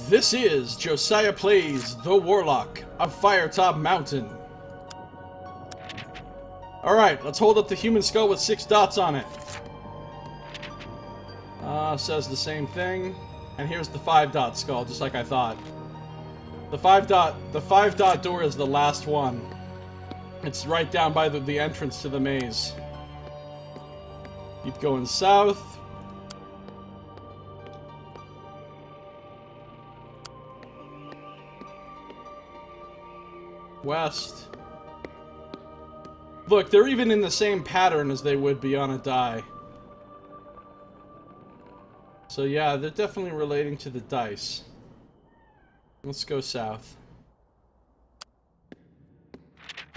This is Josiah Plays The Warlock of Firetop Mountain. Alright, let's hold up the human skull with 6 dots on it. Says the same thing. And here's the 5-dot skull, just like I thought. The 5-dot door is the last one. It's right down by the entrance to the maze. Keep going south. West. Look, they're even in the same pattern as they would be on a die. So yeah, they're definitely relating to the dice. Let's go south.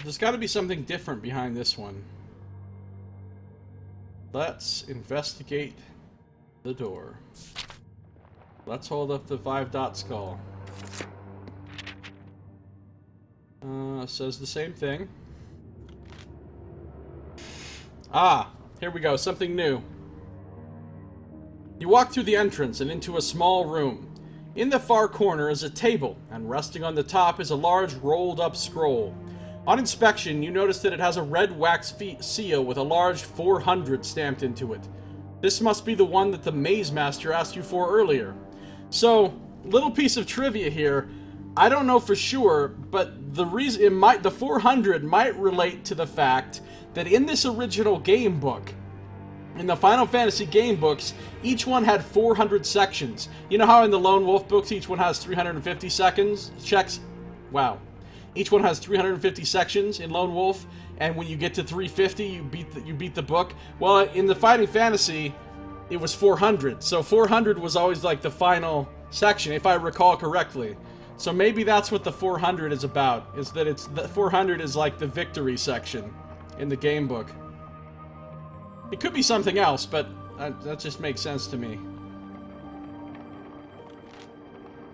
There's got to be something different behind this one. Let's investigate the door. Let's hold up the 5-dot skull. Says the same thing. Ah, here we go, something new. You walk through the entrance and into a small room. In the far corner is a table, and resting on the top is a large rolled-up scroll. On inspection, you notice that it has a red wax seal with a large 400 stamped into it. This must be the one that the Maze Master asked you for earlier. So, little piece of trivia here. I don't know for sure, but the reason the 400 might relate to the fact that in this original game book, in the Final Fantasy game books, each one had 400 sections. You know how in the Lone Wolf books each one has 350 checks? Wow. Each one has 350 sections in Lone Wolf, and when you get to 350, you beat the book. Well, in the Fighting Fantasy, it was 400. So 400 was always like the final section, if I recall correctly. So maybe that's what the 400 is about, is that the 400 is like the victory section in the game book. It could be something else, but that just makes sense to me.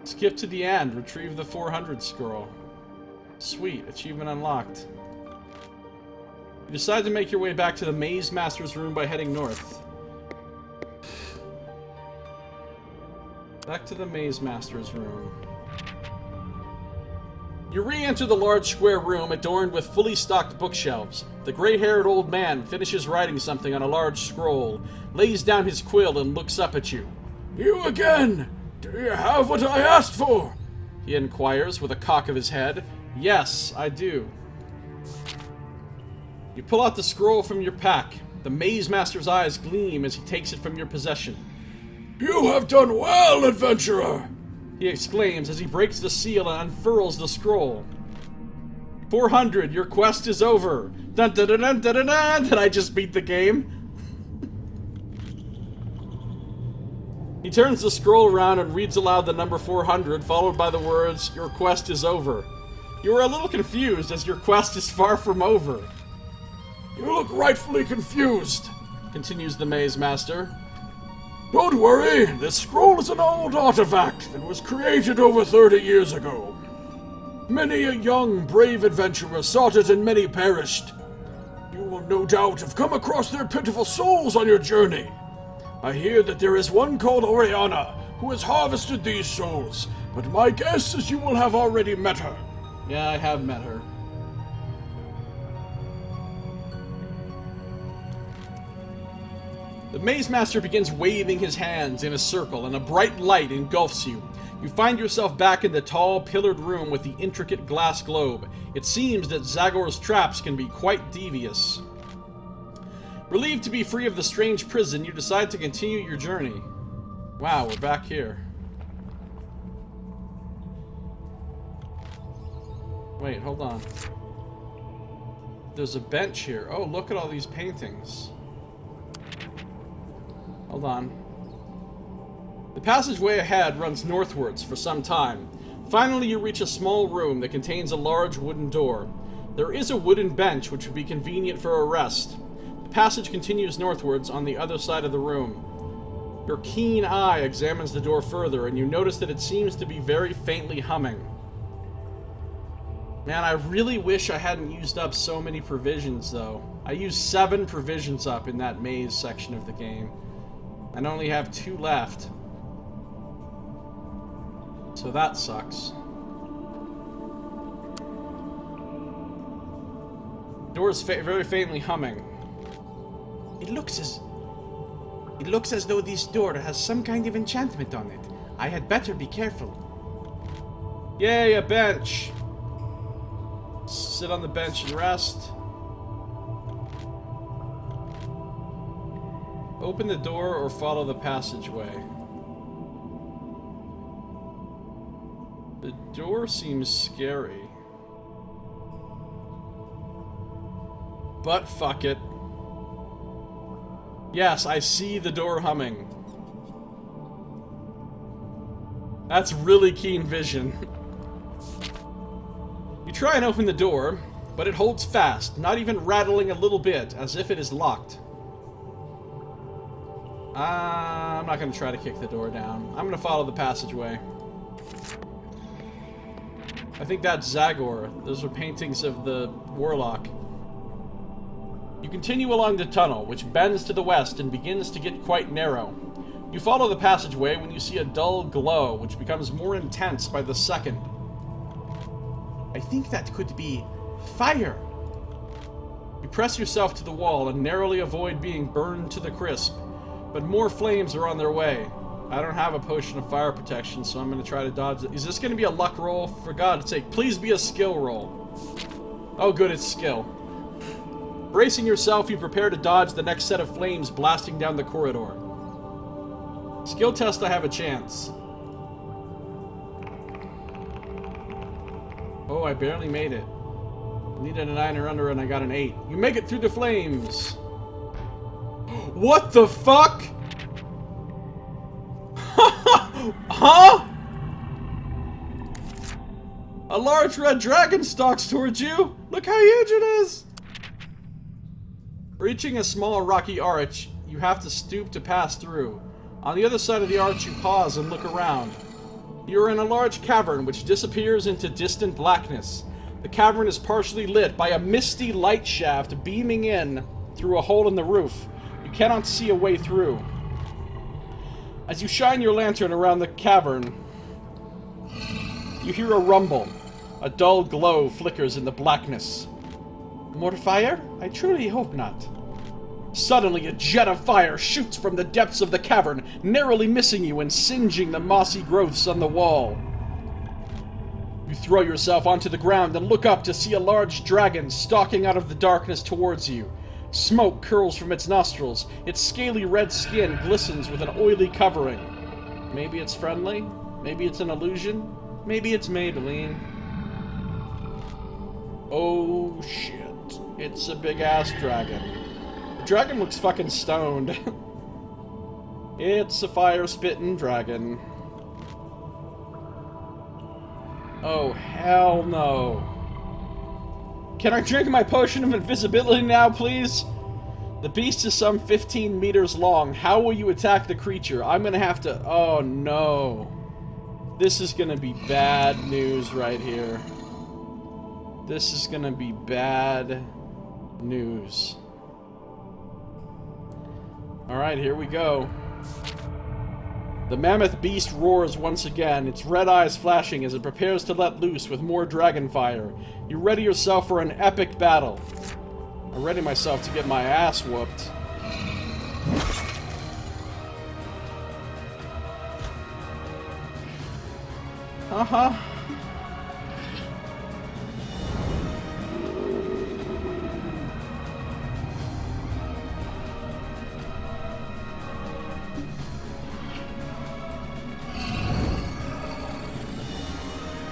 Skip to the end, retrieve the 400 scroll. Sweet, achievement unlocked. You decide to make your way back to the Maze Master's room by heading north. Back to the Maze Master's room. You re-enter the large square room adorned with fully stocked bookshelves. The gray-haired old man finishes writing something on a large scroll, lays down his quill, and looks up at you. You again! Do you have what I asked for? He inquires with a cock of his head. Yes, I do. You pull out the scroll from your pack. The Maze Master's eyes gleam as he takes it from your possession. You have done well, adventurer! He exclaims as he breaks the seal and unfurls the scroll. 400, your quest is over. Dun dun dun dun dun dun! Did I just beat the game? He turns the scroll around and reads aloud the number 400, followed by the words, your quest is over. You are a little confused as your quest is far from over. You look rightfully confused, continues the Maze Master. Don't worry, this scroll is an old artifact that was created over 30 years ago. Many a young, brave adventurer sought it and many perished. You will no doubt have come across their pitiful souls on your journey. I hear that there is one called Oriana who has harvested these souls, but my guess is you will have already met her. Yeah, I have met her. The Maze Master begins waving his hands in a circle, and a bright light engulfs you. You find yourself back in the tall, pillared room with the intricate glass globe. It seems that Zagor's traps can be quite devious. Relieved to be free of the strange prison, you decide to continue your journey. Wow, we're back here. Wait, hold on. There's a bench here. Oh, look at all these paintings. Hold on. The passageway ahead runs northwards for some time. Finally, you reach a small room that contains a large wooden door. There is a wooden bench which would be convenient for a rest. The passage continues northwards on the other side of the room. Your keen eye examines the door further, and you notice that it seems to be very faintly humming. Man, I really wish I hadn't used up so many provisions, though. I used 7 provisions up in that maze section of the game. And only have 2 left. So that sucks. Door is very faintly humming. It looks as though this door has some kind of enchantment on it. I had better be careful. Yay, a bench! Sit on the bench and rest. Open the door or follow the passageway. The door seems scary. But fuck it. Yes, I see the door humming. That's really keen vision. You try and open the door, but it holds fast, not even rattling a little bit, as if it is locked. I'm not going to try to kick the door down. I'm going to follow the passageway. I think that's Zagor. Those are paintings of the Warlock. You continue along the tunnel, which bends to the west and begins to get quite narrow. You follow the passageway when you see a dull glow, which becomes more intense by the second. I think that could be fire. You press yourself to the wall and narrowly avoid being burned to the crisp, but more flames are on their way. I don't have a potion of fire protection, so I'm going to try to dodge it. Is this going to be a luck roll? For God's sake, please be a skill roll. Oh good, it's skill. Bracing yourself, you prepare to dodge the next set of flames blasting down the corridor. Skill test, I have a chance. Oh, I barely made it. Needed a 9 or under and I got an 8. You make it through the flames. What the fuck? Huh? A large red dragon stalks towards you. Look how huge it is. Reaching a small rocky arch, you have to stoop to pass through. On the other side of the arch, you pause and look around. You are in a large cavern which disappears into distant blackness. The cavern is partially lit by a misty light shaft beaming in through a hole in the roof. You cannot see a way through. As you shine your lantern around the cavern, you hear a rumble. A dull glow flickers in the blackness. More fire? I truly hope not. Suddenly, a jet of fire shoots from the depths of the cavern, narrowly missing you and singeing the mossy growths on the wall. You throw yourself onto the ground and look up to see a large dragon stalking out of the darkness towards you. Smoke curls from its nostrils. Its scaly red skin glistens with an oily covering. Maybe it's friendly? Maybe it's an illusion? Maybe it's Maybelline? Oh shit. It's a big-ass dragon. The dragon looks fucking stoned. It's a fire-spitting dragon. Oh, hell no. Can I drink my potion of invisibility now, please? The beast is some 15 meters long. How will you attack the creature? I'm gonna have to... Oh, no. This is gonna be bad news right here. This is gonna be bad news. Alright, here we go. The mammoth beast roars once again, its red eyes flashing as it prepares to let loose with more dragon fire. You ready yourself for an epic battle. I ready myself to get my ass whooped. Uh-huh.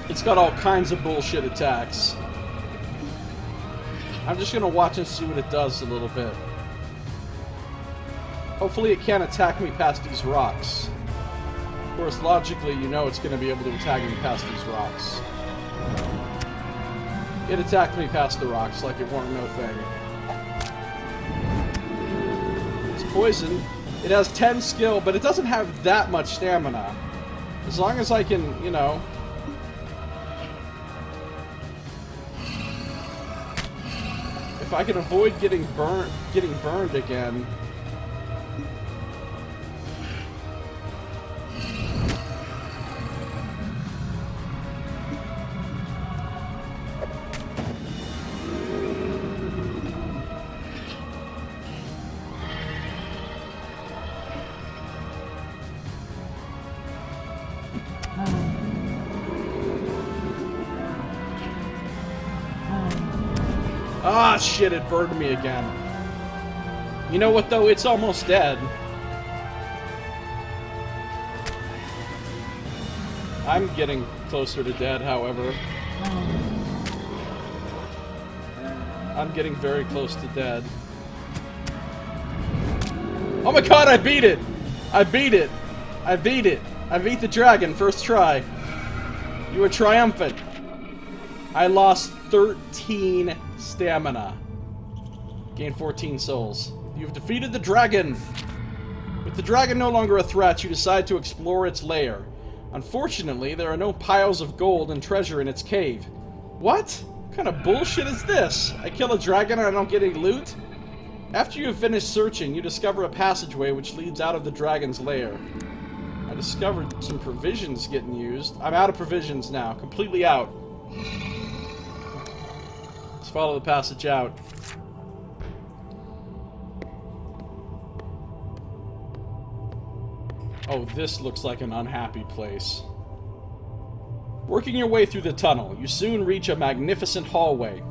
It's got all kinds of bullshit attacks. I'm just gonna watch and see what it does a little bit. Hopefully it can't attack me past these rocks. Of course, logically, you know it's gonna be able to attack me past these rocks. It attacked me past the rocks like it weren't no thing. It's poison. It has 10 skill, but it doesn't have that much stamina. As long as I can, you know... If I can avoid getting burned again. Ah, shit, it burned me again. You know what, though? It's almost dead. I'm getting closer to dead, however. I'm getting very close to dead. Oh my god, I beat it! I beat it! I beat it! I beat the dragon, first try. You were triumphant. I lost 13 stamina. Gained 14 souls. You've defeated the dragon! With the dragon no longer a threat, you decide to explore its lair. Unfortunately, there are no piles of gold and treasure in its cave. What? What kind of bullshit is this? I kill a dragon and I don't get any loot? After you have finished searching, you discover a passageway which leads out of the dragon's lair. I discovered some provisions getting used. I'm out of provisions now. Completely out. Let's follow the passage out. Oh, this looks like an unhappy place. Working your way through the tunnel, you soon reach a magnificent hallway.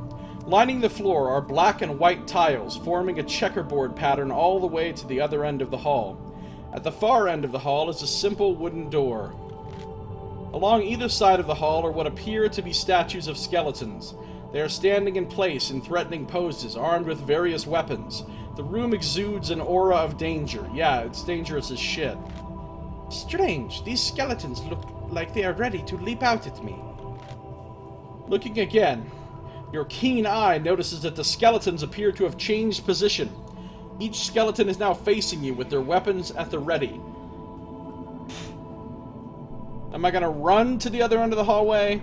Lining the floor are black and white tiles, forming a checkerboard pattern all the way to the other end of the hall. At the far end of the hall is a simple wooden door. Along either side of the hall are what appear to be statues of skeletons. They are standing in place in threatening poses, armed with various weapons. The room exudes an aura of danger. Yeah, it's dangerous as shit. Strange, these skeletons look like they are ready to leap out at me. Looking again, your keen eye notices that the skeletons appear to have changed position. Each skeleton is now facing you with their weapons at the ready. Am I gonna run to the other end of the hallway?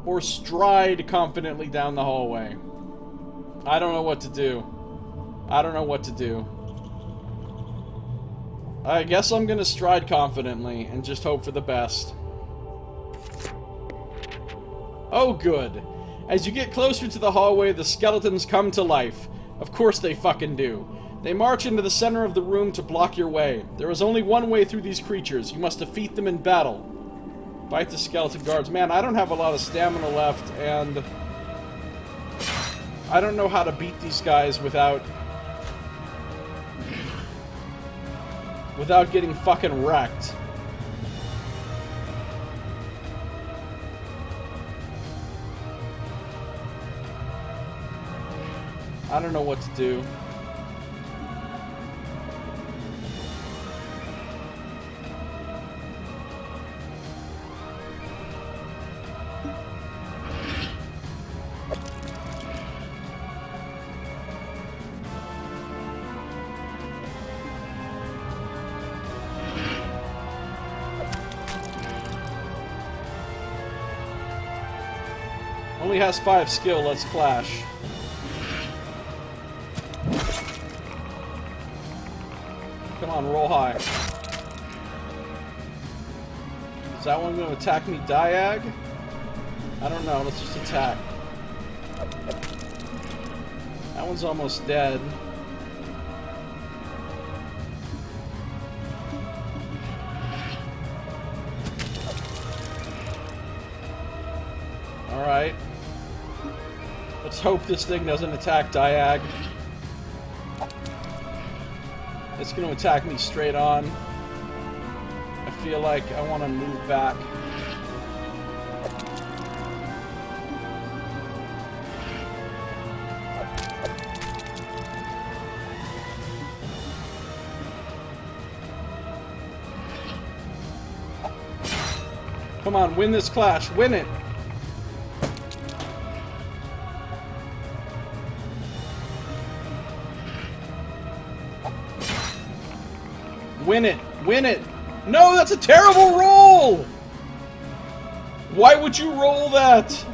Or stride confidently down the hallway? I don't know what to do. I don't know what to do. I guess I'm gonna stride confidently and just hope for the best. Oh, good. As you get closer to the hallway, the skeletons come to life. Of course they fucking do. They march into the center of the room to block your way. There is only one way through these creatures. You must defeat them in battle. Fight the skeleton guards. Man, I don't have a lot of stamina left, and I don't know how to beat these guys without getting fucking wrecked. I don't know what to do. Only has 5 skill, let's clash. Come on, roll high. Is that one going to attack me diag? I don't know, let's just attack. That one's almost dead. Alright. Let's hope this thing doesn't attack diag. It's going to attack me straight on. I feel like I want to move back. Come on, win this clash. Win it! Win it! Win it! No, that's a terrible roll! Why would you roll that?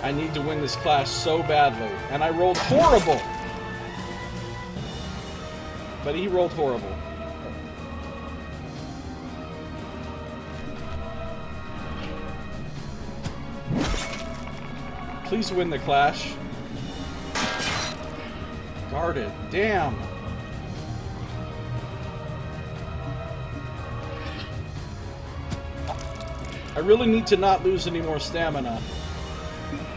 I need to win this clash so badly, and I rolled horrible! but he rolled horrible. Please win the clash. Guarded. Damn. I really need to not lose any more stamina.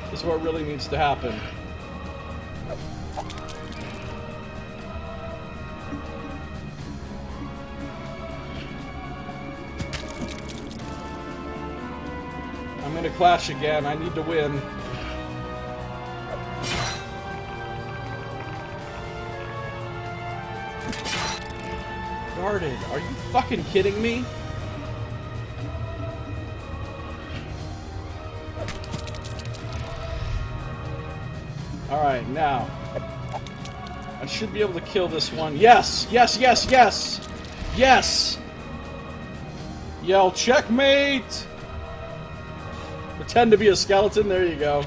This is what really needs to happen. I'm gonna clash again. I need to win. Guarded. Are you fucking kidding me? Alright, now. I should be able to kill this one. Yes! Yes, yes, yes! Yes! Yell, checkmate! Pretend to be a skeleton. There you go.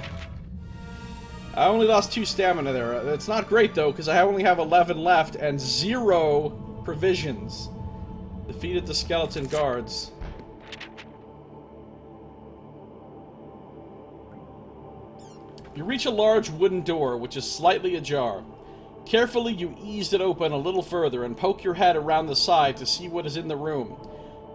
I only lost 2 stamina there. It's not great, though, because I only have 11 left and 0 provisions. Defeated the skeleton guards. You reach a large wooden door, which is slightly ajar. Carefully, you ease it open a little further and poke your head around the side to see what is in the room.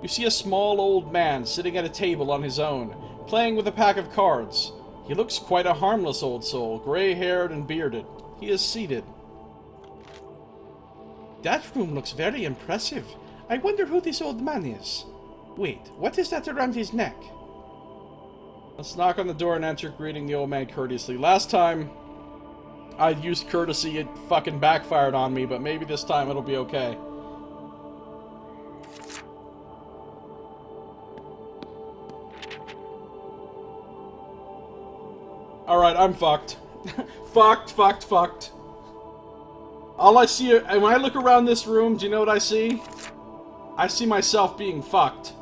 You see a small old man sitting at a table on his own, playing with a pack of cards. He looks quite a harmless old soul, gray-haired and bearded. He is seated. That room looks very impressive. I wonder who this old man is. Wait, what is that around his neck? Let's knock on the door and enter, greeting the old man courteously. Last time I used courtesy, it fucking backfired on me, but maybe this time it'll be okay. Alright, I'm fucked. fucked. All I see, when I look around this room, do you know what I see? I see myself being fucked.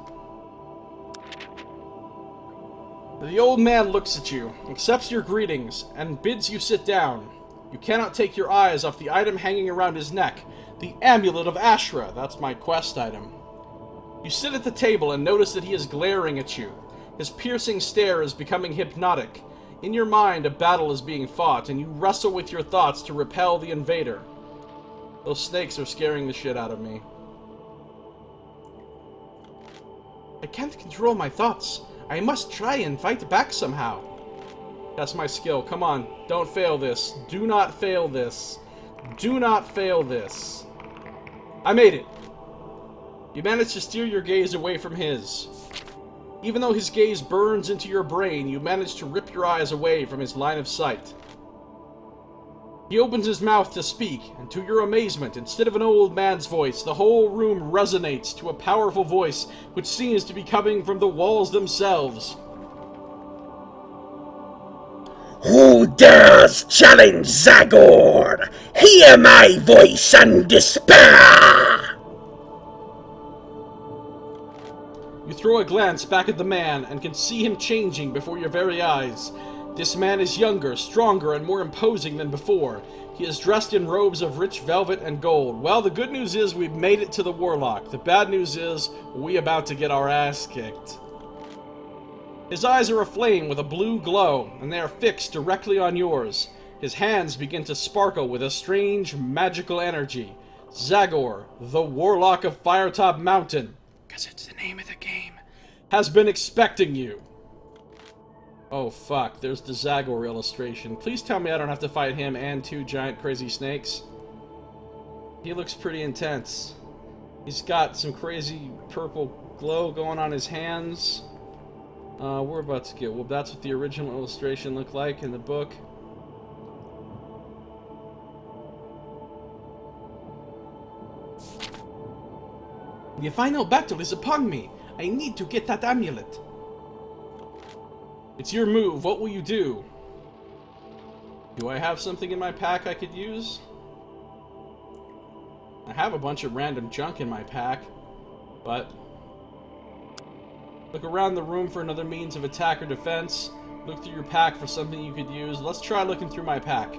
The old man looks at you, accepts your greetings, and bids you sit down. You cannot take your eyes off the item hanging around his neck, the Amulet of Ashra. That's my quest item. You sit at the table and notice that he is glaring at you. His piercing stare is becoming hypnotic. In your mind, a battle is being fought, and you wrestle with your thoughts to repel the invader. Those snakes are scaring the shit out of me. I can't control my thoughts. I must try and fight back somehow. That's my skill. Come on. Don't fail this. Do not fail this. Do not fail this. I made it. You managed to steer your gaze away from his. Even though his gaze burns into your brain, you manage to rip your eyes away from his line of sight. He opens his mouth to speak, and to your amazement, instead of an old man's voice, the whole room resonates to a powerful voice which seems to be coming from the walls themselves. Who dares challenge Zagor? Hear my voice and despair! You throw a glance back at the man and can see him changing before your very eyes. This man is younger, stronger, and more imposing than before. He is dressed in robes of rich velvet and gold. Well, the good news is we've made it to the Warlock. The bad news is we about to get our ass kicked. His eyes are aflame with a blue glow, and they are fixed directly on yours. His hands begin to sparkle with a strange, magical energy. Zagor, the Warlock of Firetop Mountain, 'cause it's the name of the game, has been expecting you. Oh fuck, there's the Zagor illustration. Please tell me I don't have to fight him and 2 giant crazy snakes. He looks pretty intense. He's got some crazy purple glow going on his hands. We're about to get... Well, that's what the original illustration looked like in the book. The final battle is upon me. I need to get that amulet. It's your move. What will you do? Do I have something in my pack I could use? I have a bunch of random junk in my pack, but... Look around the room for another means of attack or defense. Look through your pack for something you could use. Let's try looking through my pack.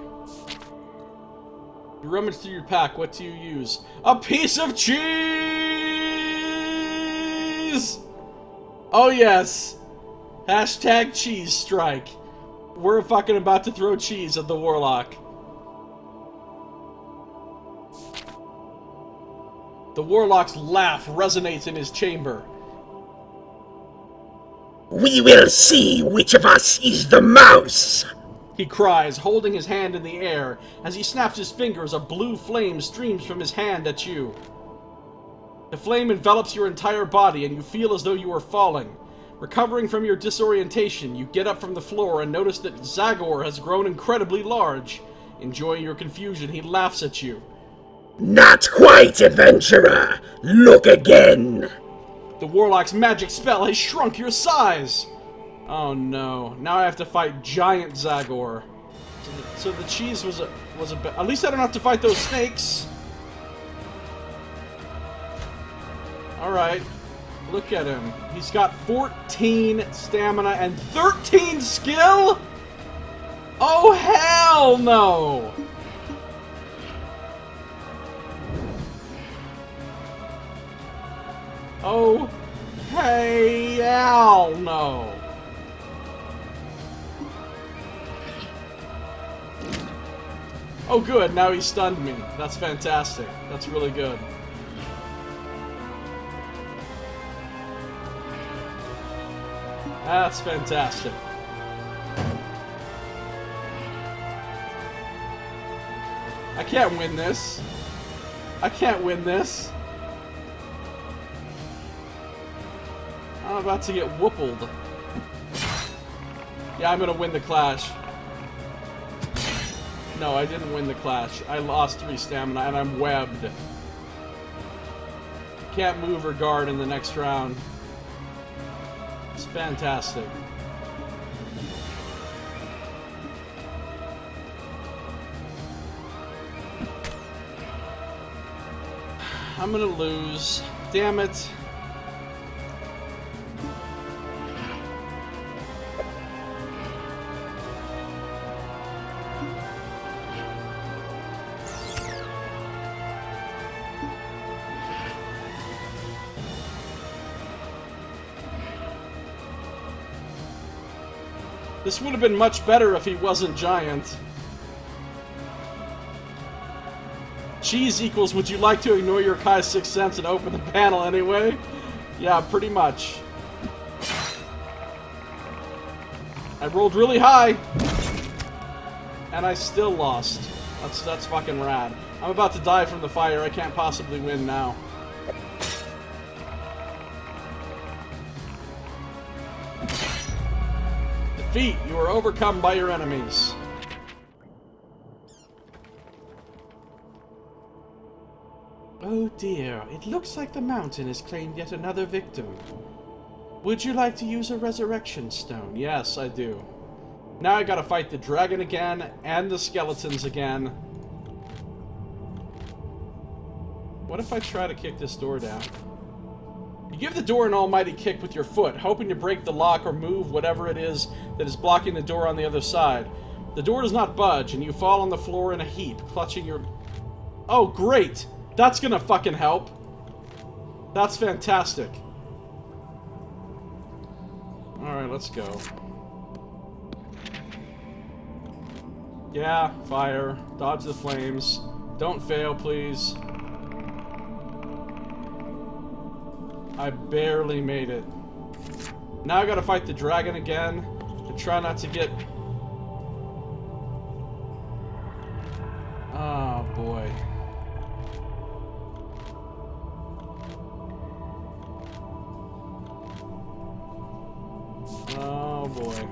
You rummage through your pack. What do you use? A piece of cheese! Oh yes! Hashtag cheese strike. We're fucking about to throw cheese at the Warlock. The Warlock's laugh resonates in his chamber. We will see which of us is the mouse! He cries, holding his hand in the air. As he snaps his fingers, a blue flame streams from his hand at you. The flame envelops your entire body, and you feel as though you are falling. Recovering from your disorientation, you get up from the floor and notice that Zagor has grown incredibly large. Enjoying your confusion, he laughs at you. Not quite, adventurer! Look again! The Warlock's magic spell has shrunk your size! Oh no, now I have to fight giant Zagor. So the cheese was a at least I don't have to fight those snakes. Alright, look at him. He's got 14 stamina and 13 skill? Oh hell no! Oh, hey, hell no. Oh good, now he stunned me. That's fantastic. That's really good. That's fantastic. I can't win this. I can't win this. I'm about to get whoopled. Yeah, I'm gonna win the clash. No, I didn't win the clash. I lost 3 stamina and I'm webbed. Can't move or guard in the next round. It's fantastic. I'm gonna lose. Damn it. This would have been much better if he wasn't giant. Cheese equals, would you like to ignore your Kai's sixth sense and open the panel anyway? Yeah, pretty much. I rolled really high. And I still lost. That's fucking rad. I'm about to die from the fire. I can't possibly win now. Defeat. You are overcome by your enemies. Oh dear, it looks like the mountain has claimed yet another victim. Would you like to use a resurrection stone? Yes, I do. Now I gotta fight the dragon again, and the skeletons again. What if I try to kick this door down? You give the door an almighty kick with your foot, hoping to break the lock or move whatever it is that is blocking the door on the other side. The door does not budge, and you fall on the floor in a heap, clutching your... Oh, great! That's gonna fucking help. That's fantastic. Alright, let's go. Yeah, fire. Dodge the flames. Don't fail, please. I barely made it. Now I gotta fight the dragon again and try not to get... Oh, boy. Oh, boy.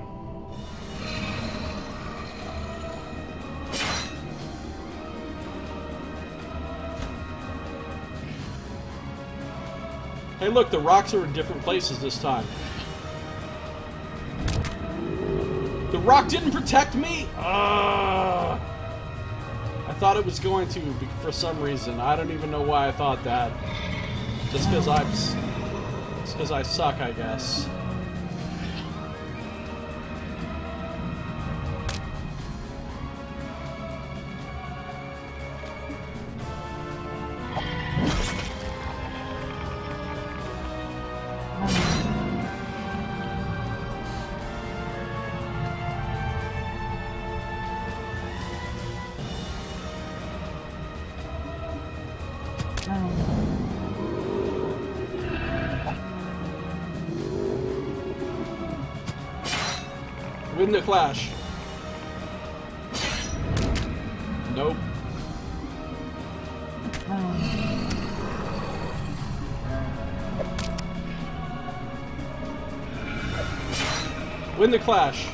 Hey, look, the rocks are in different places this time. The rock didn't protect me? I thought it was going to for some reason. I don't even know why I thought that. Just because I suck, I guess. Win the clash. Nope. Win the clash.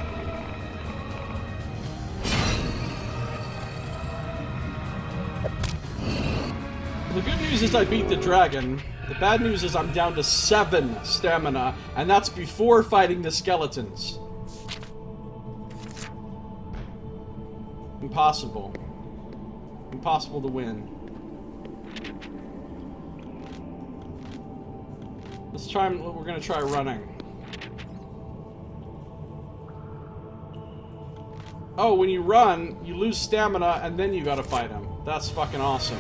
The good news is I beat the dragon. The bad news is I'm down to 7 stamina, and that's before fighting the skeletons. Impossible. Impossible to win. Let's try, we're gonna try running. Oh, when you run, you lose stamina, and then you gotta fight him. That's fucking awesome.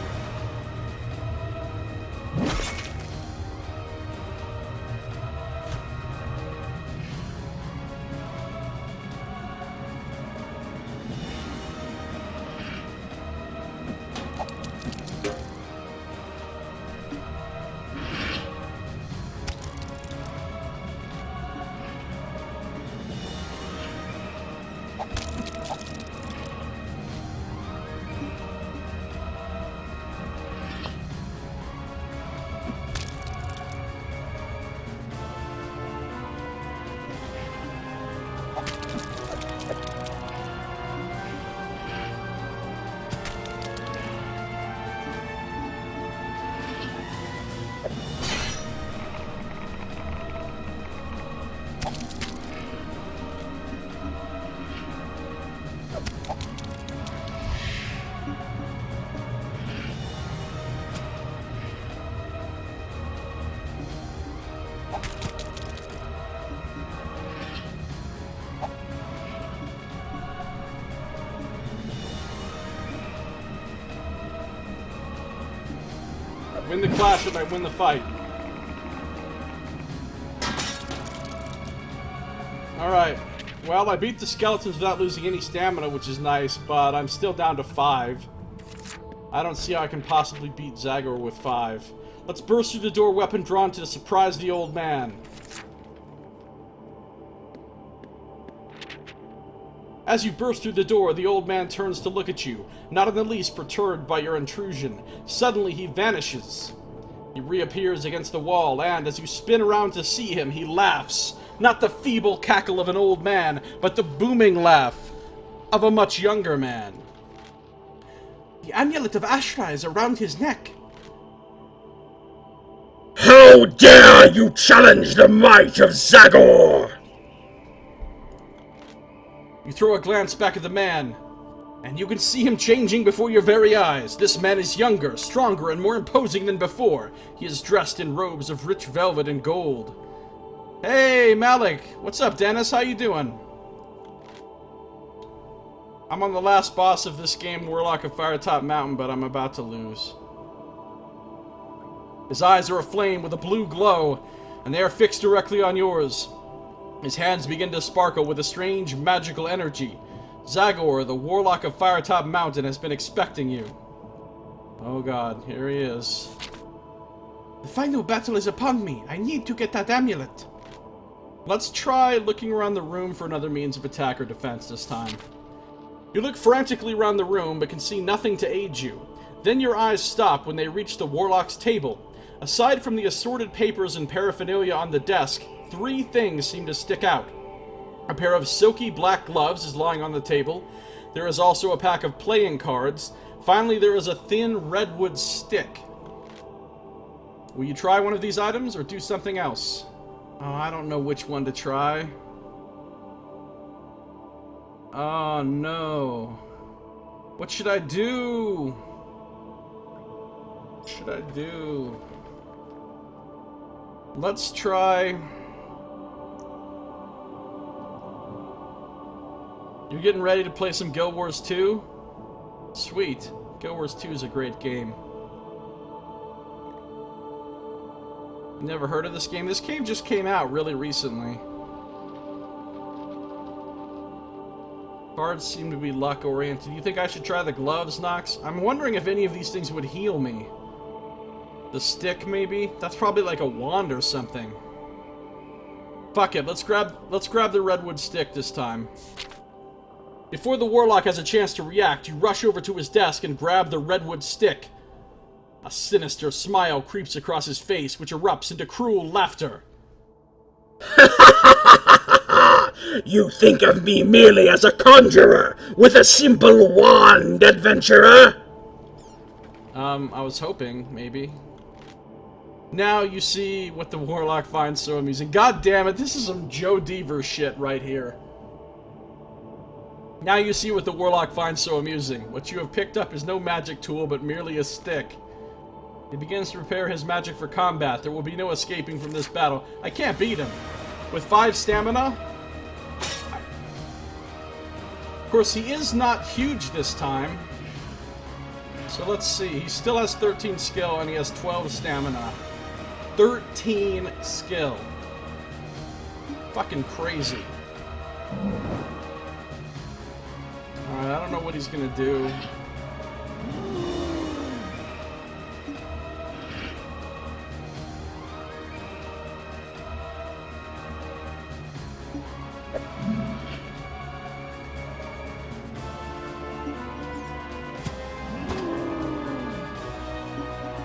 Win the clash and I win the fight. Alright. Well, I beat the skeletons without losing any stamina, which is nice, but I'm still down to 5. I don't see how I can possibly beat Zagor with 5. Let's burst through the door, weapon drawn to surprise the old man. As you burst through the door, the old man turns to look at you, not in the least perturbed by your intrusion. Suddenly, he vanishes. He reappears against the wall, and as you spin around to see him, he laughs. Not the feeble cackle of an old man, but the booming laugh of a much younger man. The amulet of Ashra is around his neck. How dare you challenge the might of Zagor? You throw a glance back at the man, and you can see him changing before your very eyes. This man is younger, stronger, and more imposing than before. He is dressed in robes of rich velvet and gold. Hey, Malik. What's up, Dennis? How you doing? I'm on the last boss of this game, Warlock of Firetop Mountain, but I'm about to lose. His eyes are aflame with a blue glow, and they are fixed directly on yours. His hands begin to sparkle with a strange, magical energy. Zagor, the Warlock of Firetop Mountain, has been expecting you. Oh god, here he is. The final battle is upon me. I need to get that amulet. Let's try looking around the room for another means of attack or defense this time. You look frantically around the room, but can see nothing to aid you. Then your eyes stop when they reach the Warlock's table. Aside from the assorted papers and paraphernalia on the desk, 3 things seem to stick out. A pair of silky black gloves is lying on the table. There is also a pack of playing cards. Finally, there is a thin redwood stick. Will you try one of these items or do something else? Oh, I don't know which one to try. Oh no. What should I do? What should I do? Let's try... You're getting ready to play some Guild Wars 2? Sweet. Guild Wars 2 is a great game. Never heard of this game? This game just came out really recently. Cards seem to be luck-oriented. Do you think I should try the gloves, Nox? I'm wondering if any of these things would heal me. The stick, maybe? That's probably like a wand or something. Fuck it, let's grab the redwood stick this time. Before the Warlock has a chance to react, you rush over to his desk and grab the redwood stick. A sinister smile creeps across his face, which erupts into cruel laughter. You think of me merely as a conjurer with a simple wand, adventurer? I was hoping, maybe. Now you see what the Warlock finds so amusing. God damn it, this is some Joe Deaver shit right here. Now you see what the Warlock finds so amusing. What you have picked up is no magic tool, but merely a stick. He begins to prepare his magic for combat. There will be no escaping from this battle. I can't beat him. With 5 stamina? Of course, he is not huge this time. So let's see. He still has 13 skill and he has 12 stamina. 13 skill. Fucking crazy. Alright, I don't know what he's gonna do.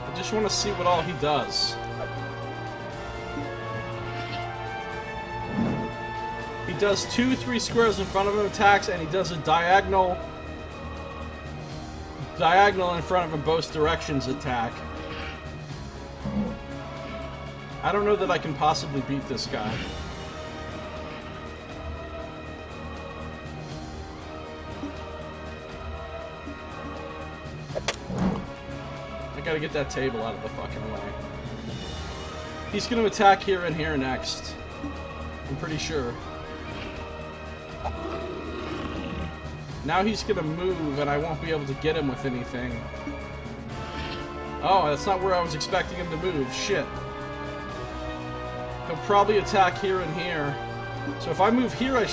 I just want to see what all he does. He does 2-3 squares in front of him attacks, and he does a diagonal in front of him both directions attack. I don't know that I can possibly beat this guy. I gotta get that table out of the fucking way. He's gonna attack here and here next. I'm pretty sure. Now he's gonna move and I won't be able to get him with anything. Oh, that's not where I was expecting him to move. Shit. He'll probably attack here and here. So if I move here, I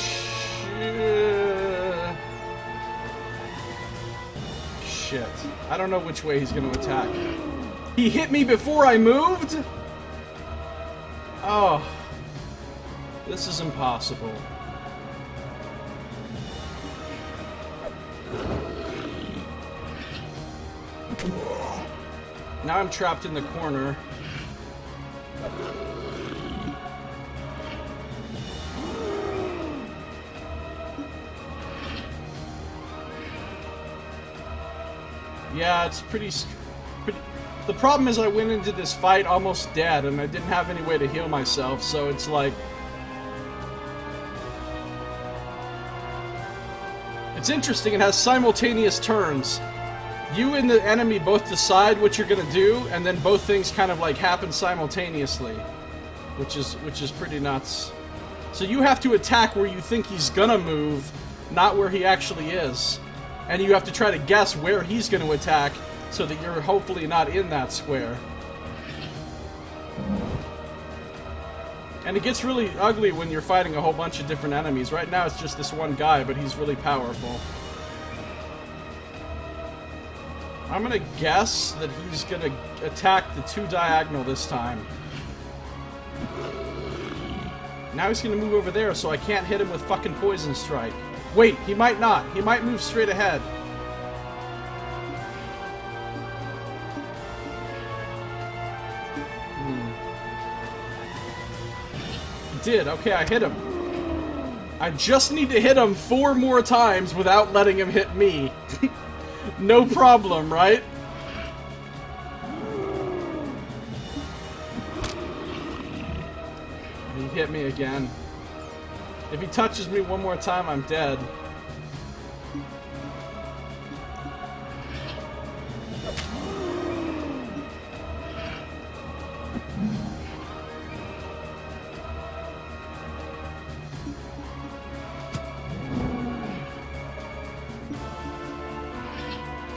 Shit. I don't know which way he's gonna attack. He hit me before I moved? Oh. This is impossible. Now I'm trapped in the corner. Yeah, it's pretty... The problem is I went into this fight almost dead, and I didn't have any way to heal myself, so it's like... It's interesting, it has simultaneous turns. You and the enemy both decide what you're gonna do, and then both things kind of like happen simultaneously. Which is pretty nuts. So you have to attack where you think he's gonna move, not where he actually is. And you have to try to guess where he's gonna attack, so that you're hopefully not in that square. And it gets really ugly when you're fighting a whole bunch of different enemies. Right now it's just this one guy, but he's really powerful. I'm gonna guess that he's gonna attack the 2 diagonal this time. Now he's gonna move over there, so I can't hit him with fucking Poison Strike. Wait, he might not. He might move straight ahead. Did. Okay, I hit him. I just need to hit him 4 more times without letting him hit me. No problem, right? He hit me again. If he touches me one more time, I'm dead.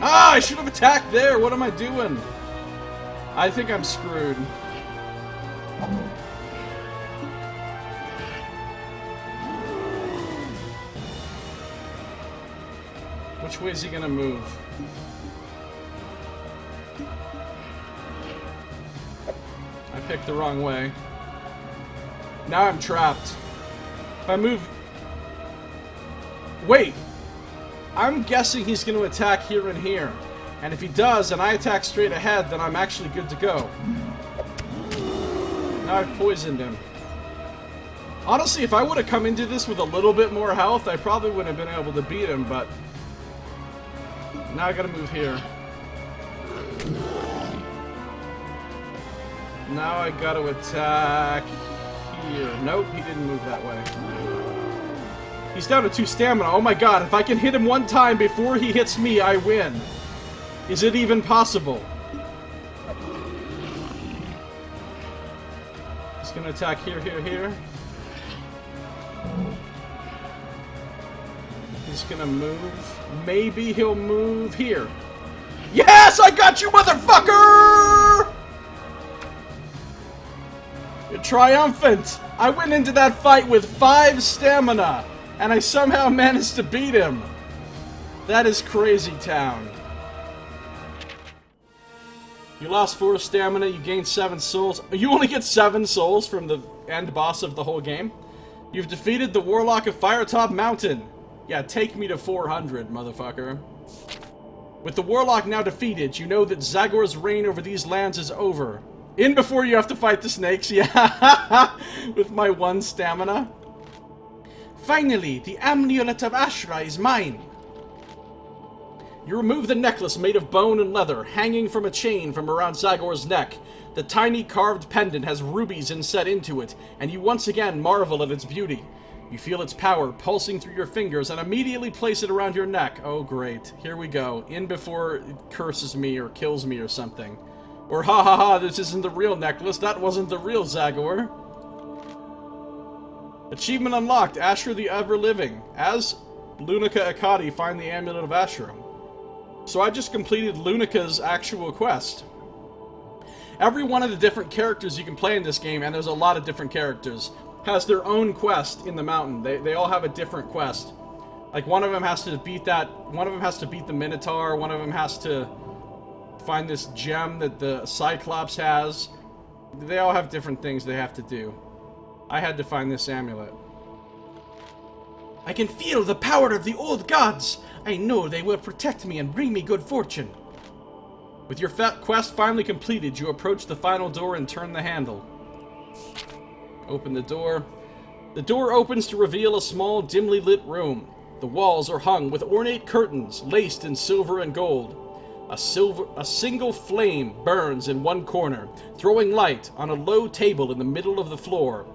Ah, I should have attacked there. What am I doing? I think I'm screwed. Which way is he gonna move? picked the wrong way. Now I'm trapped. If I move... Wait! I'm guessing he's going to attack here and here. And if he does, and I attack straight ahead, then I'm actually good to go. Now I've poisoned him. Honestly, if I would have come into this with a little bit more health, I probably wouldn't have been able to beat him, but... Now I gotta move here. Now I gotta attack here. Nope, he didn't move that way. He's down to 2 stamina. Oh my god, if I can hit him one time before he hits me, I win. Is it even possible? He's gonna attack here, here, here. He's gonna move. Maybe he'll move here. Yes! I got you, motherfucker! You're triumphant! I went into that fight with 5 stamina, and I somehow managed to beat him. That is crazy town. You lost 4 stamina, you gained 7 souls. You only get 7 souls from the end boss of the whole game. You've defeated the Warlock of Firetop Mountain. Yeah, take me to 400, motherfucker. With the Warlock now defeated, you know that Zagor's reign over these lands is over. In before you have to fight the snakes, yeah. With my 1 stamina. Finally, the amulet of Ashra is mine. You remove the necklace made of bone and leather, hanging from a chain from around Zagor's neck. The tiny carved pendant has rubies inset into it, and you once again marvel at its beauty. You feel its power pulsing through your fingers and immediately place it around your neck. Oh great, here we go. In before it curses me or kills me or something. Or ha ha ha, this isn't the real necklace, that wasn't the real Zagor. Achievement unlocked, Ashra the Ever-Living. As Lunica Akadi, find the Amulet of Ashra. So I just completed Lunica's actual quest. Every one of the different characters you can play in this game, and there's a lot of different characters, has their own quest in the mountain. They all have a different quest. Like one of them has to beat the Minotaur, one of them has to find this gem that the Cyclops has. They all have different things they have to do. I had to find this amulet. I can feel the power of the old gods. I know they will protect me and bring me good fortune. With your quest finally completed, you approach the final door and turn the handle. Open the door. The door opens to reveal a small, dimly lit room. The walls are hung with ornate curtains, laced in silver and gold. A single flame burns in one corner, throwing light on a low table in the middle of the floor.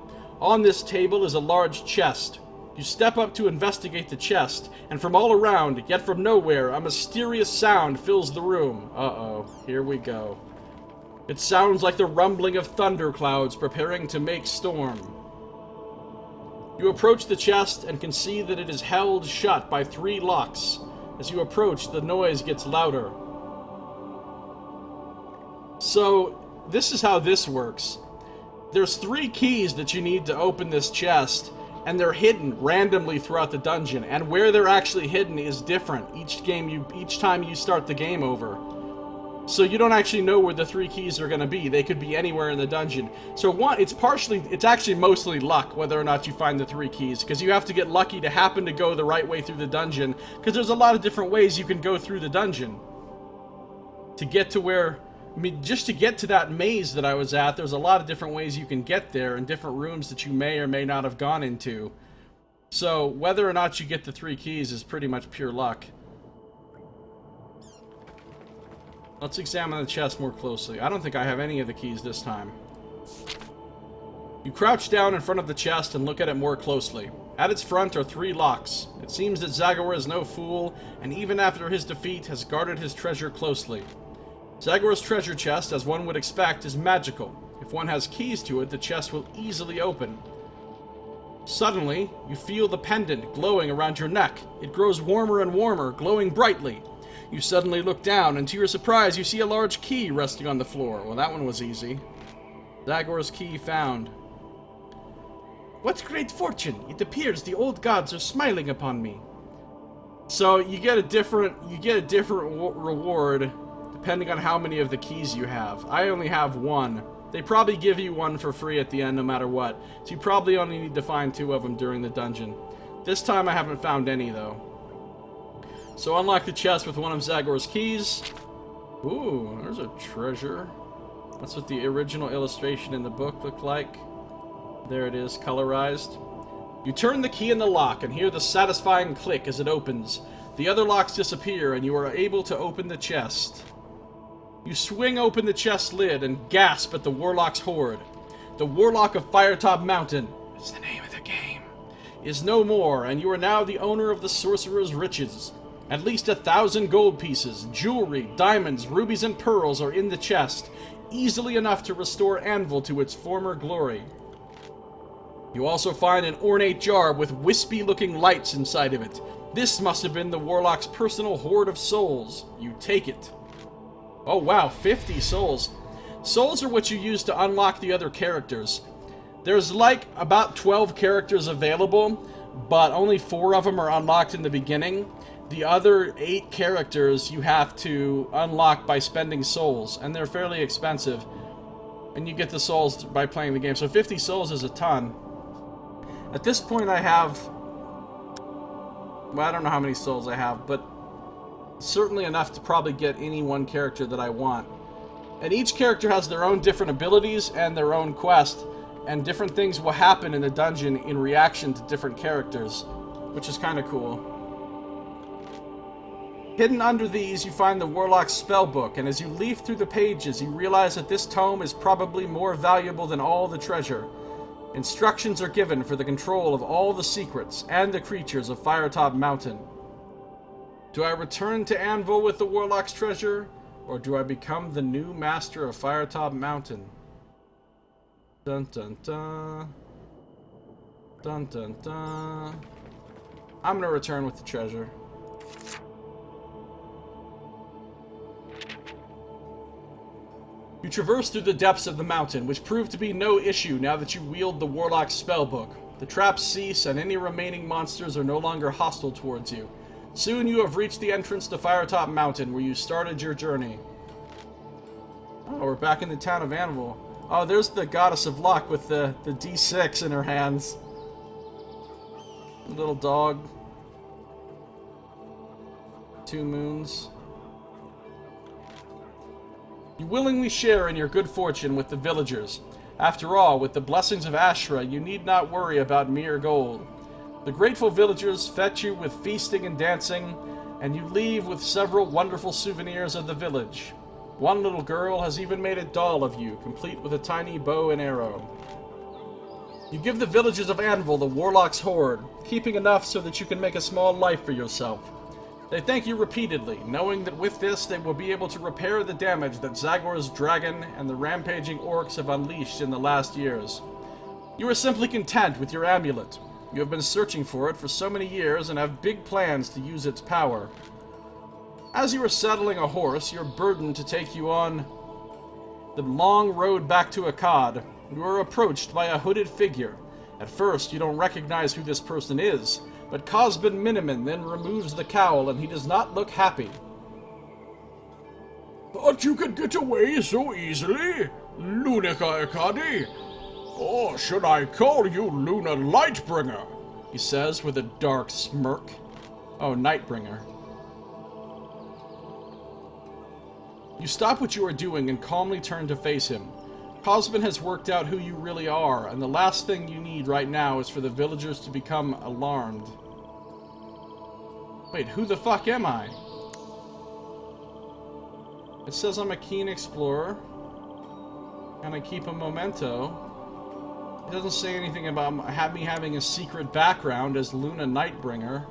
On this table is a large chest. You step up to investigate the chest, and from all around, yet from nowhere, a mysterious sound fills the room. Uh-oh, here we go. It sounds like the rumbling of thunderclouds preparing to make storm. You approach the chest and can see that it is held shut by 3 locks. As you approach, the noise gets louder. So, this is how this works. There's 3 keys that you need to open this chest, and they're hidden randomly throughout the dungeon, and where they're actually hidden is different each time you start the game over. So you don't actually know where the 3 keys are going to be. They could be anywhere in the dungeon. So it's actually mostly luck whether or not you find the 3 keys, because you have to get lucky to happen to go the right way through the dungeon, because there's a lot of different ways you can go through the dungeon. To get to where... I mean, just to get to that maze that I was at, there's a lot of different ways you can get there, and different rooms that you may or may not have gone into. So, whether or not you get the 3 keys is pretty much pure luck. Let's examine the chest more closely. I don't think I have any of the keys this time. You crouch down in front of the chest and look at it more closely. At its front are 3 locks. It seems that Zagor is no fool, and even after his defeat has guarded his treasure closely. Zagor's treasure chest, as one would expect, is magical. If one has keys to it, the chest will easily open. Suddenly, you feel the pendant glowing around your neck. It grows warmer and warmer, glowing brightly. You suddenly look down, and to your surprise, you see a large key resting on the floor. Well, that one was easy. Zagor's key found. What great fortune! It appears the old gods are smiling upon me. So, you get a different reward depending on how many of the keys you have. I only have one. They probably give you one for free at the end no matter what, so you probably only need to find 2 of them during the dungeon. This time I haven't found any, though. So unlock the chest with one of Zagor's keys. Ooh, there's a treasure. That's what the original illustration in the book looked like. There it is, colorized. You turn the key in the lock and hear the satisfying click as it opens. The other locks disappear and you are able to open the chest. You swing open the chest lid and gasp at the Warlock's horde. The Warlock of Firetop Mountain, it's the name of the game, is no more, and you are now the owner of the sorcerer's riches. At least 1,000 gold pieces, jewelry, diamonds, rubies, and pearls are in the chest, easily enough to restore Anvil to its former glory. You also find an ornate jar with wispy-looking lights inside of it. This must have been the Warlock's personal hoard of souls. You take it. Oh wow, 50 souls. Souls are what you use to unlock the other characters. There's like about 12 characters available, but only 4 of them are unlocked in the beginning. The other 8 characters you have to unlock by spending souls, and they're fairly expensive. And you get the souls by playing the game, so 50 souls is a ton. At this point I have... well, I don't know how many souls I have, but certainly enough to probably get any one character that I want. And each character has their own different abilities and their own quest, and different things will happen in the dungeon in reaction to different characters, which is kind of cool. Hidden under these, you find the Warlock's spellbook, and as you leaf through the pages, you realize that this tome is probably more valuable than all the treasure. Instructions are given for the control of all the secrets and the creatures of Firetop Mountain. Do I return to Anvil with the Warlock's treasure, or do I become the new master of Firetop Mountain? Dun dun dun. Dun dun dun. I'm gonna return with the treasure. You traverse through the depths of the mountain, which proved to be no issue now that you wield the Warlock's spellbook. The traps cease, and any remaining monsters are no longer hostile towards you. Soon you have reached the entrance to Firetop Mountain, where you started your journey. Oh, we're back in the town of Anvil. Oh, there's the Goddess of Luck with the D6 in her hands. Little dog. 2 moons. You willingly share in your good fortune with the villagers. After all, with the blessings of Ashra, you need not worry about mere gold. The grateful villagers fetch you with feasting and dancing, and you leave with several wonderful souvenirs of the village. One little girl has even made a doll of you, complete with a tiny bow and arrow. You give the villagers of Anvil the Warlock's hoard, keeping enough so that you can make a small life for yourself. They thank you repeatedly, knowing that with this they will be able to repair the damage that Zagor's dragon and the rampaging orcs have unleashed in the last years. You are simply content with your amulet. You have been searching for it for so many years and have big plans to use its power. As you are saddling a horse, you're burdened to take you on the long road back to Akkad. You are approached by a hooded figure. At first, you don't recognize who this person is, but Cosbin Miniman then removes the cowl and he does not look happy. Thought you could get away so easily, Lunica Akkadi? Or should I call you Luna Lightbringer? He says with a dark smirk. Oh, Nightbringer. You stop what you are doing and calmly turn to face him. Cosbin has worked out who you really are, and the last thing you need right now is for the villagers to become alarmed. Wait, who the fuck am I? It says I'm a keen explorer, and I keep a memento. It doesn't say anything about me having a secret background as Luna Nightbringer.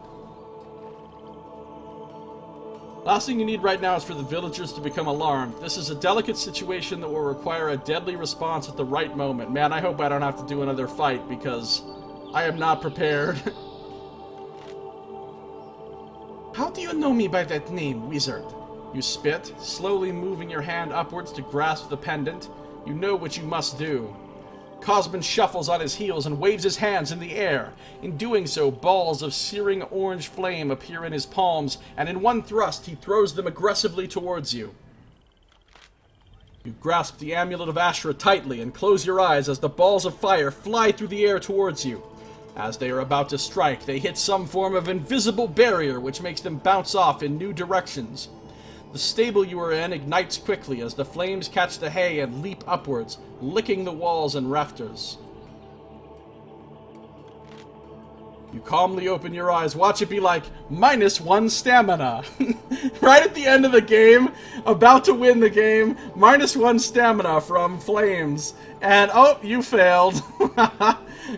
Last thing you need right now is for the villagers to become alarmed. This is a delicate situation that will require a deadly response at the right moment. Man, I hope I don't have to do another fight, because I am not prepared. How do you know me by that name, wizard? You spit, slowly moving your hand upwards to grasp the pendant. You know what you must do. Cosbin shuffles on his heels and waves his hands in the air. In doing so, balls of searing orange flame appear in his palms, and in one thrust he throws them aggressively towards you. You grasp the Amulet of Ashra tightly and close your eyes as the balls of fire fly through the air towards you. As they are about to strike, they hit some form of invisible barrier which makes them bounce off in new directions. The stable you are in ignites quickly as the flames catch the hay and leap upwards, licking the walls and rafters. You calmly open your eyes, watch it be like, -1 stamina. Right at the end of the game, about to win the game, -1 stamina from flames. And, oh, you failed.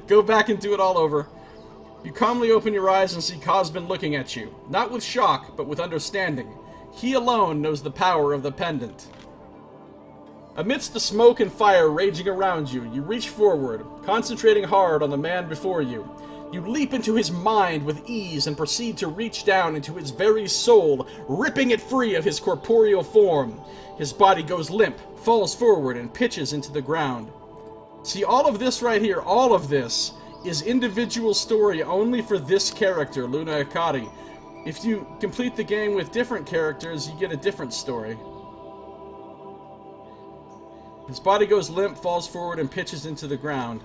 Go back and do it all over. You calmly open your eyes and see Cosmin looking at you. Not with shock, but with understanding. He alone knows the power of the pendant. Amidst the smoke and fire raging around you, you reach forward, concentrating hard on the man before you. You leap into his mind with ease and proceed to reach down into his very soul, ripping it free of his corporeal form. His body goes limp, falls forward, and pitches into the ground. See, all of this right here, all of this, is individual story only for this character, Luna Akari. If you complete the game with different characters, you get a different story. His body goes limp, falls forward, and pitches into the ground.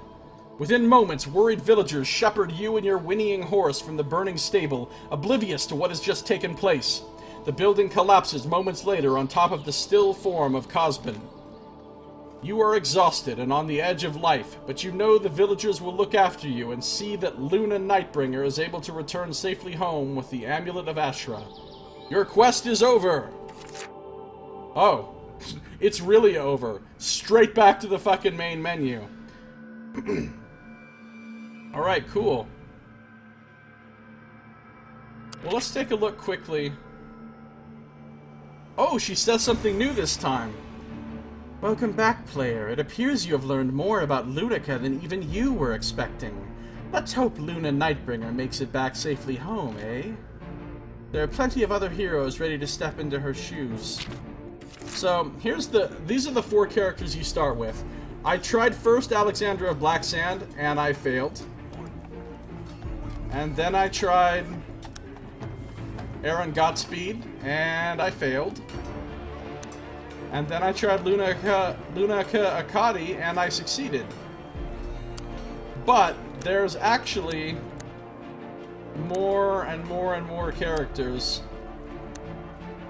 Within moments, worried villagers shepherd you and your whinnying horse from the burning stable, oblivious to what has just taken place. The building collapses moments later on top of the still form of Cosmin. You are exhausted and on the edge of life, but you know the villagers will look after you and see that Luna Nightbringer is able to return safely home with the Amulet of Ashra. Your quest is over! Oh, it's really over. Straight back to the fucking main menu. Alright, cool. Well, let's take a look quickly. Oh, she says something new this time. Welcome back, player. It appears you have learned more about Ludica than even you were expecting. Let's hope Luna Nightbringer makes it back safely home, eh? There are plenty of other heroes ready to step into her shoes. So, these are the 4 characters you start with. I tried first Alexandra of Black Sand, and I failed. And then I tried Aaron Godspeed, and I failed. And then I tried Luna Akari, and I succeeded. But there's actually more and more and more characters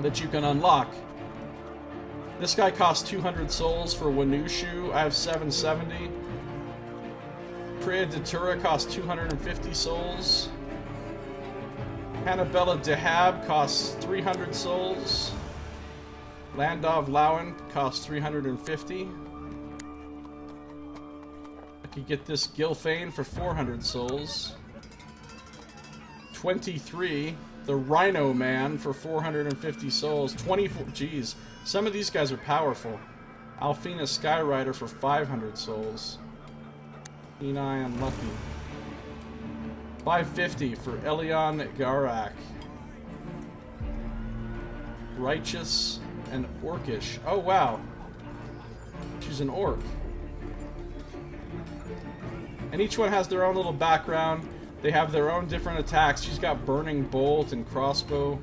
that you can unlock. This guy costs 200 souls for Wanushu. I have 770. Priya Datura costs 250 souls. Annabella Dehab costs 300 souls. Landov Lowen costs 350. I could get this Gilfane for 400 souls. 23. The Rhino Man for 450 souls. 24. Jeez. Some of these guys are powerful. Alfina Skyrider for 500 souls. Enai Unlucky. 550 for Elion Garak. Righteous and Orcish. Oh, wow. She's an orc. And each one has their own little background. They have their own different attacks. She's got Burning Bolt and Crossbow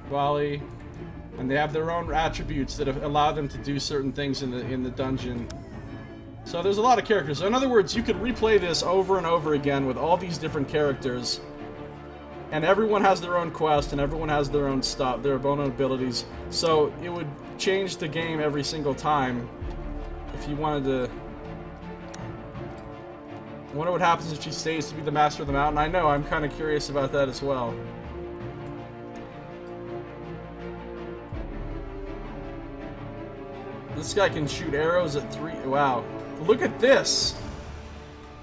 Volley. And they have their own attributes that allow them to do certain things in the dungeon. So there's a lot of characters. So in other words, you could replay this over and over again with all these different characters. And everyone has their own quest, and everyone has their own stuff, their own abilities. So it would change the game every single time if you wanted to. I wonder what happens if she stays to be the Master of the Mountain. I know, I'm kind of curious about that as well. This guy can shoot arrows at 3. Wow. Look at this!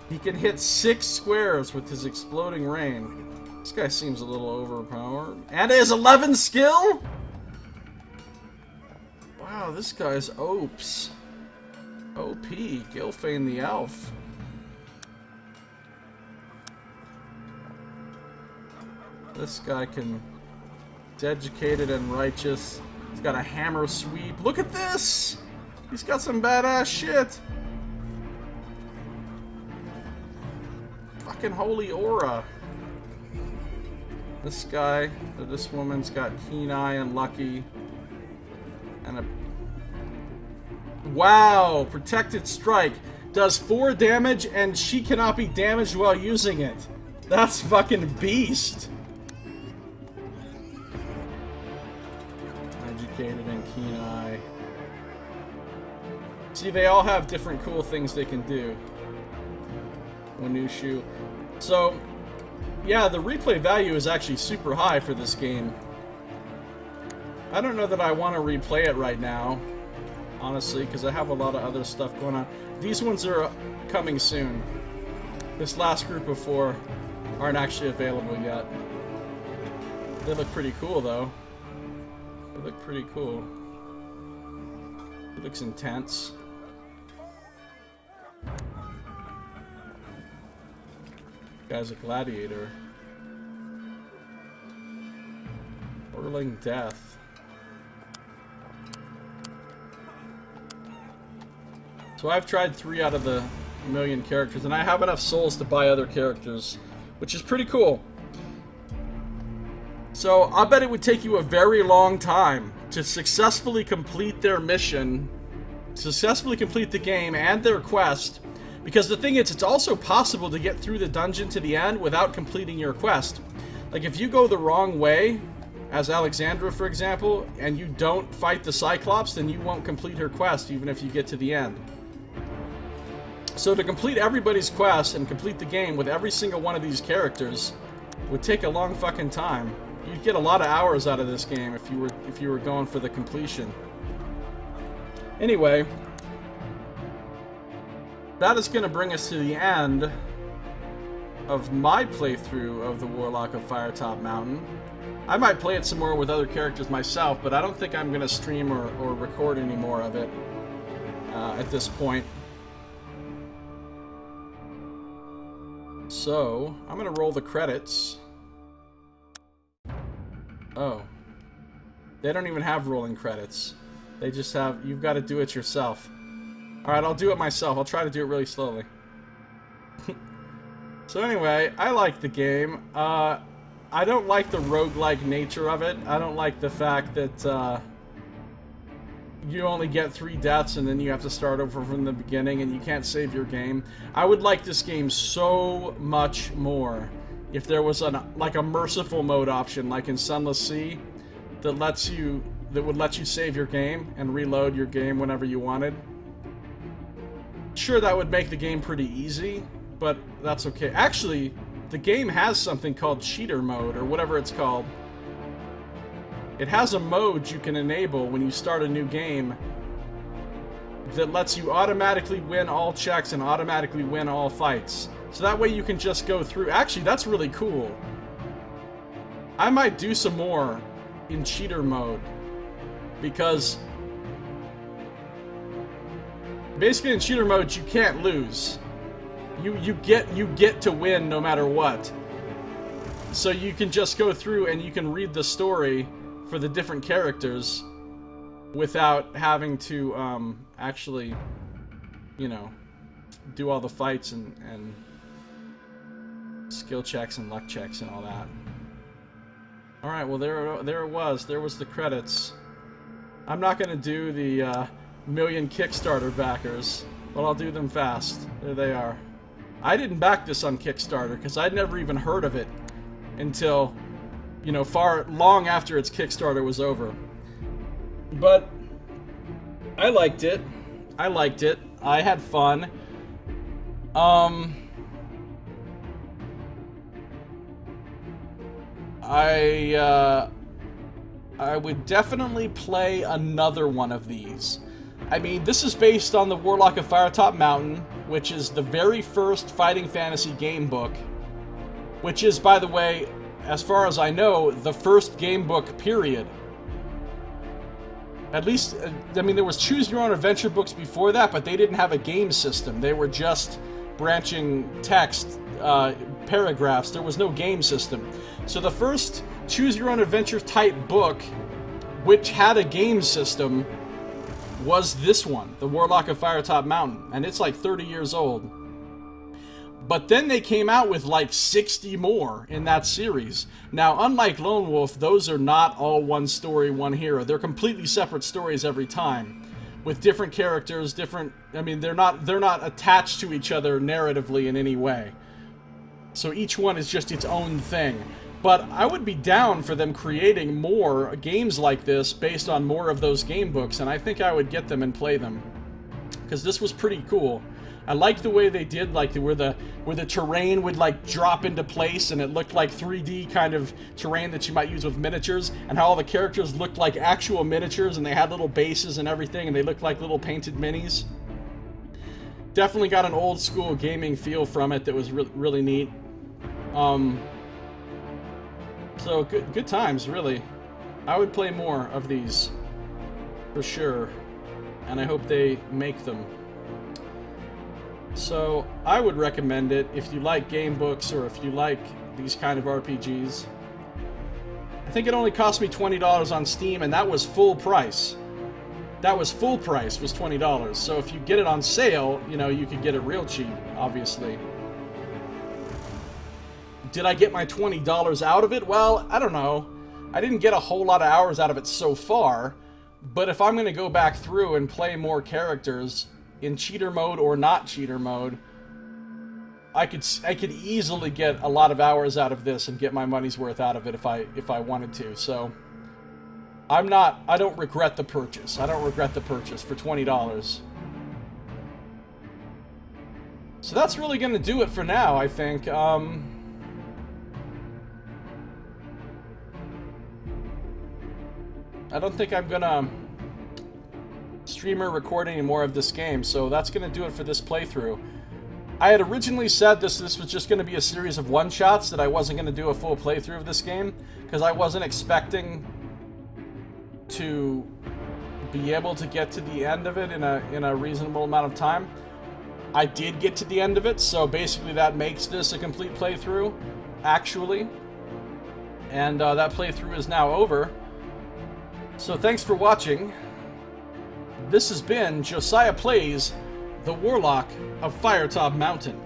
He can hit 6 squares with his exploding rain. This guy seems a little overpowered. And he has 11 skill?! Wow, this guy's OPS. OP. Gilfane the Elf. This guy can... He's educated and righteous. He's got a hammer sweep. Look at this! He's got some badass shit! Fucking holy aura. This guy, or this woman's got Keen Eye and Lucky. And a Wow, Protected Strike. Does 4 damage, and she cannot be damaged while using it. That's fucking beast. Educated and Keen Eye. See, they all have different cool things they can do. Wanushu. So, yeah, the replay value is actually super high for this game. I don't know that I want to replay it right now, honestly, because I have a lot of other stuff going on. These ones are coming soon. This last group of 4 aren't actually available yet. They look pretty cool, though. They look pretty cool. It looks intense. Guy's a gladiator. Whirling Death. So I've tried 3 out of the million characters, and I have enough souls to buy other characters, which is pretty cool. So I bet it would take you a very long time to successfully complete their mission, successfully complete the game and their quest, because the thing is, it's also possible to get through the dungeon to the end without completing your quest. Like, if you go the wrong way, as Alexandra, for example, and you don't fight the Cyclops, then you won't complete her quest even if you get to the end. So to complete everybody's quest and complete the game with every single one of these characters would take a long fucking time. You'd get a lot of hours out of this game if you were going for the completion. Anyway, that is going to bring us to the end of my playthrough of the Warlock of Firetop Mountain. I might play it some more with other characters myself, but I don't think I'm going to stream or record any more of it at this point. So, I'm going to roll the credits. Oh. They don't even have rolling credits. They just have, you've got to do it yourself. Alright, I'll do it myself. I'll try to do it really slowly. So anyway, I like the game. I don't like the roguelike nature of it. I don't like the fact that you only get 3 deaths and then you have to start over from the beginning and you can't save your game. I would like this game so much more if there was like a merciful mode option, like in Sunless Sea, that would let you save your game and reload your game whenever you wanted. Sure, that would make the game pretty easy, but that's okay. Actually, the game has something called cheater mode, or whatever it's called. It has a mode you can enable when you start a new game that lets you automatically win all checks and automatically win all fights. So that way you can just go through. Actually, that's really cool. I might do some more in cheater mode, because basically in cheater mode you can't lose. You get to win no matter what. So you can just go through and you can read the story for the different characters without having to actually, you know, do all the fights and skill checks and luck checks and all that. Alright, well there it was. There was the credits. I'm not going to do the million Kickstarter backers, but I'll do them fast. There they are. I didn't back this on Kickstarter because I'd never even heard of it until, you know, long after its Kickstarter was over. But I liked it. I liked it. I had fun. I would definitely play another one of these. I mean, this is based on the Warlock of Firetop Mountain, which is the very first fighting fantasy game book, which is, by the way, as far as I know, the first game book, period. At least, I mean, there was Choose Your Own Adventure books before that, but they didn't have a game system. They were just branching text, paragraphs. There was no game system. So the first Choose Your Own Adventure type book, which had a game system, was this one, the Warlock of Firetop Mountain, and it's like 30 years old. But then they came out with like 60 more in that series. Now, unlike Lone Wolf, those are not all one story, one hero. They're completely separate stories every time. with different characters, different... I mean, they're not attached to each other narratively in any way. So each one is just its own thing. But I would be down for them creating more games like this based on more of those game books, and I think I would get them and play them. Because this was pretty cool. I liked the way they did, like where the terrain would like drop into place and it looked like 3D kind of terrain that you might use with miniatures, and how all the characters looked like actual miniatures and they had little bases and everything and they looked like little painted minis. Definitely got an old school gaming feel from it that was really neat. So good times, really. I would play more of these for sure, and I hope they make them. So, I would recommend it if you like game books or if you like these kind of RPGs. I think it only cost me $20 on Steam, and that was full price. That was full price, was $20. So if you get it on sale, you know, you could get it real cheap, obviously. Did I get my $20 out of it? Well, I don't know. I didn't get a whole lot of hours out of it so far, but if I'm going to go back through and play more characters in cheater mode or not cheater mode, I could easily get a lot of hours out of this and get my money's worth out of it if I wanted to. So I don't regret the purchase. I don't regret the purchase for $20. So that's really going to do it for now, I think. I don't think I'm gonna stream or record any more of this game, so that's gonna do it for this playthrough. I had originally said this was just gonna be a series of one-shots, that I wasn't gonna do a full playthrough of this game, because I wasn't expecting to be able to get to the end of it in a reasonable amount of time. I did get to the end of it, so basically that makes this a complete playthrough, actually. And that playthrough is now over. So thanks for watching. This has been Josiah Plays The Warlock of Firetop Mountain.